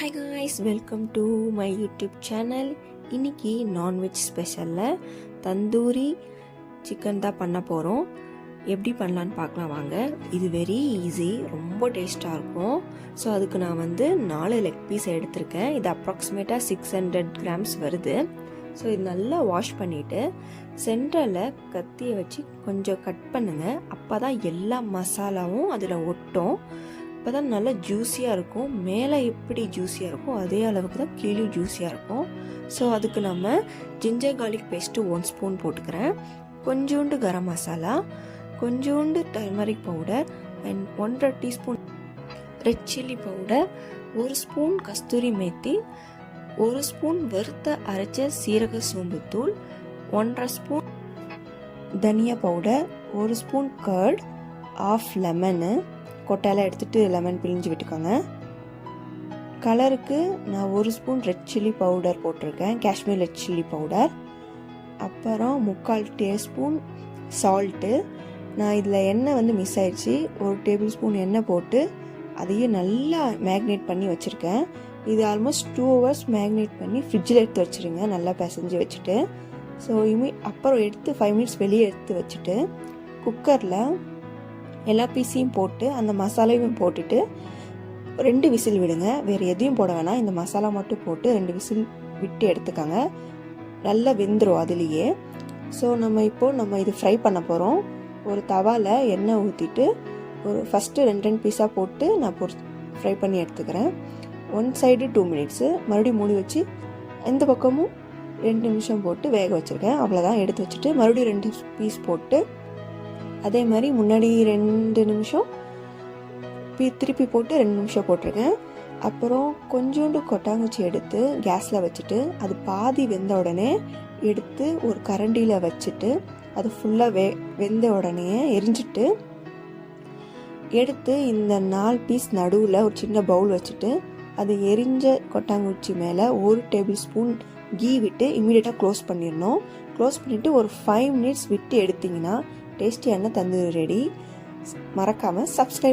Hi guys, welcome to my YouTube channel. இன்றைக்கி non veg ஸ்பெஷலில் tandoori chicken தான் பண்ண போகிறோம். எப்படி பண்ணலான்னு பார்க்கலாம் வாங்க. இது வெரி ஈஸி, ரொம்ப டேஸ்ட்டாக இருக்கும். ஸோ அதுக்கு நான் 4 லெக் பீஸ் எடுத்திருக்கேன். இது அப்ராக்சிமேட்டாக 600 கிராம்ஸ் வருது. ஸோ இது நல்லா வாஷ் பண்ணிவிட்டு சென்டரில் கத்தியை வச்சு கொஞ்சம் கட் பண்ணுங்கள். அப்போ தான் எல்லா மசாலாவும் அதில் ஒட்டும். அப்போ தான் நல்லா ஜூஸியாக இருக்கும். மேலே எப்படி ஜூஸியாக இருக்கும் அதே அளவுக்கு தான் கீழே ஜூஸியாக இருக்கும். ஸோ அதுக்கு நம்ம ஜிஞ்சர் கார்லிக் பேஸ்ட்டு 1 ஸ்பூன் போட்டுக்கிறேன். கொஞ்சோண்டு கரம் மசாலா, கொஞ்சோண்டு turmeric powder and 1.5 teaspoon red chilli powder, 1 spoon kasuri methi, 1 spoon வறுத்த அரைச்ச சீரக சோம்புத்தூள், 1.5 ஸ்பூன் தனியா powder, 1 spoon curd, half lemon கொட்டையெல்லாம் எடுத்துகிட்டு லெமன் பிழிஞ்சு விட்டுக்கோங்க. கலருக்கு நான் 1 ஸ்பூன் ரெட் சில்லி பவுடர் போட்டிருக்கேன், காஷ்மீர் ரெட் சில்லி பவுடர். அப்புறம் 3/4 டீஸ்பூன் சால்ட்டு. நான் இதில் எண்ணெய் மிஸ் ஆயிடுச்சு. 1 டேபிள் ஸ்பூன் எண்ணெய் போட்டு அதையும் நல்லா மேக்னேட் பண்ணி வச்சுருக்கேன். இது ஆல்மோஸ்ட் 2 ஹவர்ஸ் மேக்னேட் பண்ணி ஃப்ரிட்ஜில் எடுத்து வச்சுருங்க, நல்லா பிசைஞ்சு வச்சுட்டு. ஸோ அப்புறம் எடுத்து 5 மினிட்ஸ் வெளியே எடுத்து வச்சுட்டு குக்கரில் எல்லா பீஸையும் போட்டு அந்த மசாலாவையும் போட்டுட்டு 2 விசில் விடுங்க. வேறு எதையும் போட வேணாம், இந்த மசாலா மட்டும் போட்டு 2 விசில் விட்டு எடுத்துக்கோங்க. நல்லா வெந்துடும் அதுலேயே. ஸோ நம்ம இது ஃப்ரை பண்ண போகிறோம். ஒரு தவாவில் எண்ணெய் ஊற்றிட்டு ஃபஸ்ட்டு 2 பீஸாக போட்டு நான் ஃப்ரை பண்ணி எடுத்துக்கிறேன். 1 சைடு 2 மினிட்ஸு, மறுபடியும் மூடி வச்சு இந்த பக்கமும் 2 நிமிஷம் போட்டு வேக வச்சுருக்கேன். அவ்வளோதான். எடுத்து வச்சுட்டு மறுபடியும் 2 பீஸ் போட்டு அதே மாதிரி முன்னாடி 2 நிமிஷம் திருப்பி போட்டு 2 நிமிஷம் போட்டிருக்கேன். அப்புறம் கொஞ்சோண்டு கொட்டாங்குச்சி எடுத்து கேஸில் வச்சுட்டு அது பாதி வெந்த உடனே எடுத்து ஒரு கரண்டியில் வச்சுட்டு அது ஃபுல்லாக வெந்த உடனே எரிஞ்சிட்டு எடுத்து இந்த 4 பீஸ் நடுவில் ஒரு சின்ன பவுல் வச்சுட்டு அது எரிஞ்ச கொட்டாங்குச்சி மேலே 1 டேபிள் ஸ்பூன் கீ விட்டு இமீடியட்டாக க்ளோஸ் பண்ணிடணும். க்ளோஸ் பண்ணிவிட்டு ஒரு 5 மினிட்ஸ் விட்டு எடுத்திங்கன்னா டேஸ்டியான தந்தூரி ரெடி. மறக்காமல் சப்ஸ்கிரைப்